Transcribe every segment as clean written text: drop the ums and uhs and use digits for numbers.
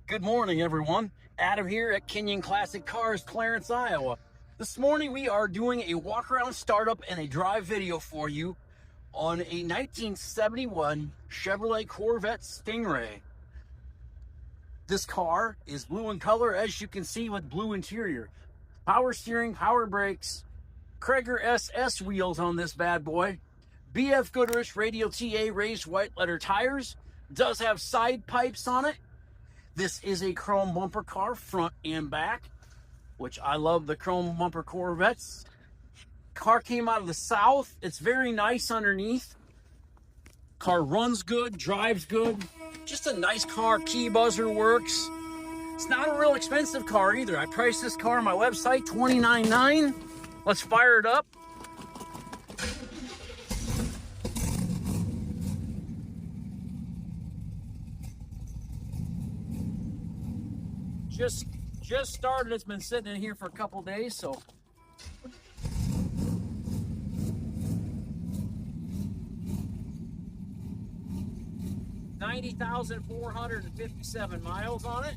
Good morning, everyone. Adam here at Kinion Classic Cars, Clarence, Iowa. This morning we are doing a walk-around startup and a drive video for you on a 1971 Chevrolet Corvette Stingray. This car is blue in color, as you can see, with blue interior. Power steering, power brakes, Krager SS wheels on this bad boy. BF Goodrich Radial TA raised white letter tires. Does have side pipes on it. This is a chrome bumper car, front and back, which I love the chrome bumper Corvettes. Car came out of the South. It's very nice underneath. Car runs good, drives good. Just a nice car. Key buzzer works. It's not a real expensive car either. I priced this car on my website, $29,900. Let's fire it up. Just started. It's been sitting in here for a couple days, so 90,457 miles on it.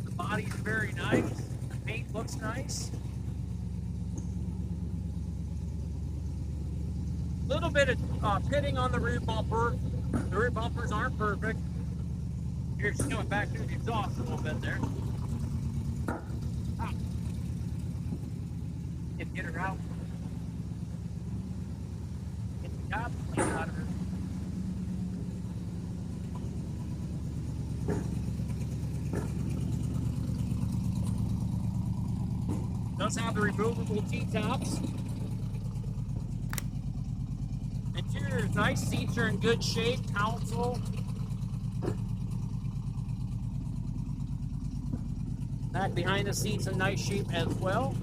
The body's very nice. The paint looks nice. Little bit of pitting on the rear bumper. The rear bumpers aren't perfect. Here, she's coming back through the exhaust a little bit there. Ah. Get her out. Get the top clean out of her. Does have the removable T-tops. Interior is nice. Seats are in good shape. Console. Back behind the seats in nice shape as well.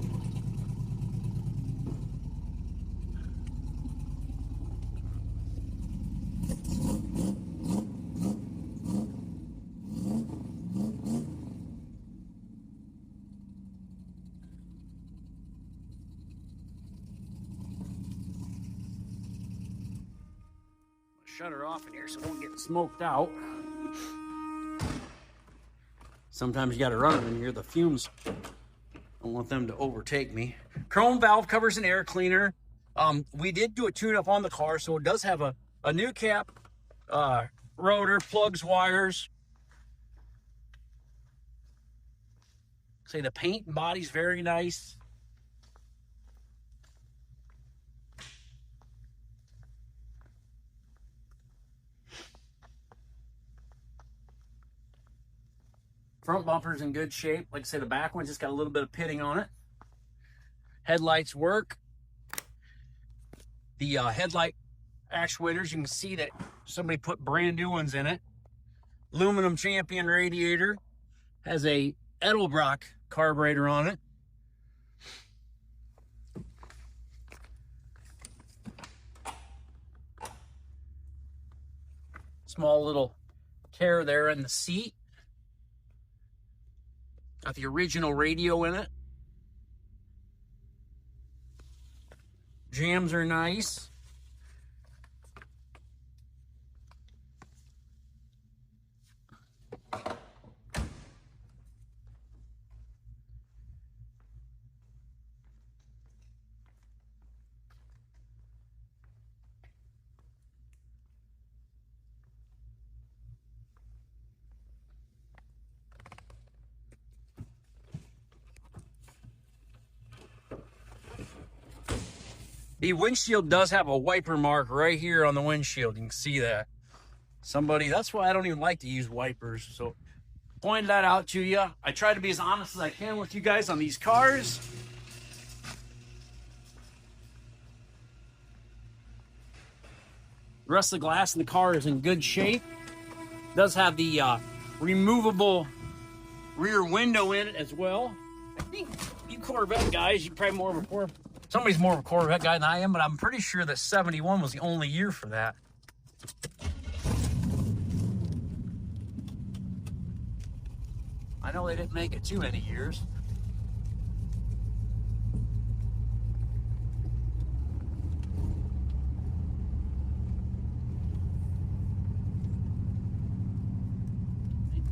Shut her off in here so it don't get smoked out. Sometimes you got to run them in here. The fumes, don't want them to overtake me. Chrome valve covers and air cleaner. We did do a tune-up on the car, so it does have a new cap, rotor, plugs, wires. Say the paint and body's very nice. Front bumper's in good shape. Like I said, the back one just got a little bit of pitting on it. Headlights work. The headlight actuators, you can see that somebody put brand new ones in it. Aluminum Champion radiator. Has a Edelbrock carburetor on it. Small little tear there in the seat. Got the original radio in it. Jams are nice. The windshield does have a wiper mark right here on the windshield. You can see that. That's why I don't even like to use wipers. So pointed that out to you. I try to be as honest as I can with you guys on these cars. The rest of the glass in the car is in good shape. It does have the removable rear window in it as well. I think you Corvette guys, you probably somebody's more of a Corvette guy than I am, but I'm pretty sure that 71 was the only year for that. I know they didn't make it too many years.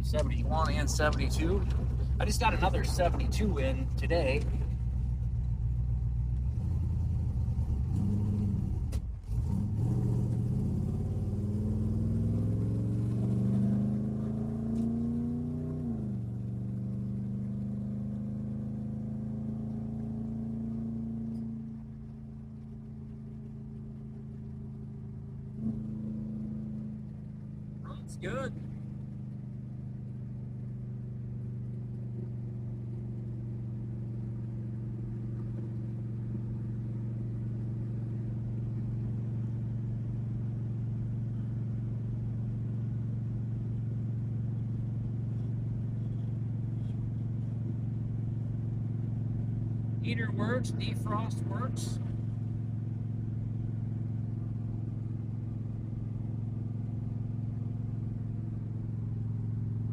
'71 and '72. I just got another '72 in today. Runs good. Heater works, defrost works.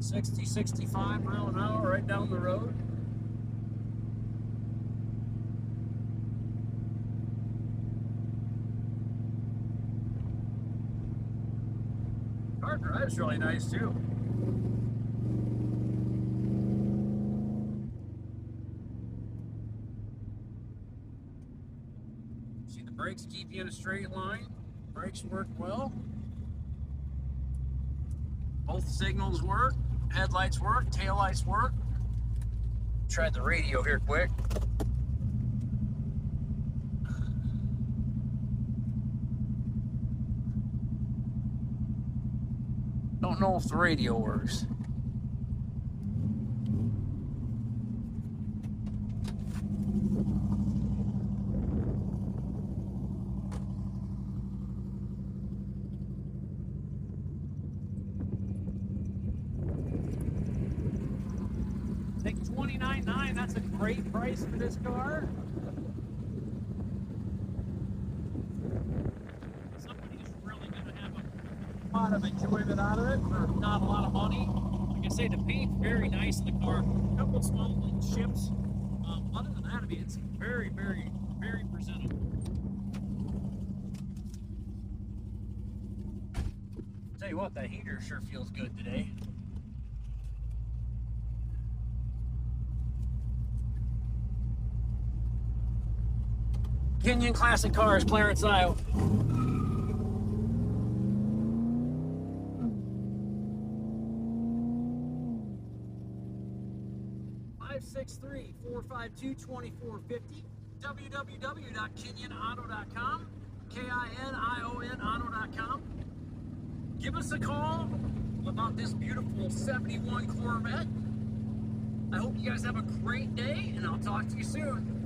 $60, $65 miles an hour right down the road. Car drives really nice too. See, the brakes keep you in a straight line. Brakes work well. Both signals work. Headlights work. Taillights work. Tried the radio here quick. Don't know if the radio works. Take $29,900. That's a great price for this car. Somebody's really going to have a lot of enjoyment out of it for not a lot of money. Like I say, the paint's very nice in the car. A couple small little chips. Other than that, I mean, it's very, very, very presentable. Tell you what, that heater sure feels good today. Kinion Classic Cars, Clarence, Iowa. 563-452-2450. www.kinionauto.com. K-I-N-I-O-N auto.com. Give us a call about this beautiful '71 Corvette. I hope you guys have a great day, and I'll talk to you soon.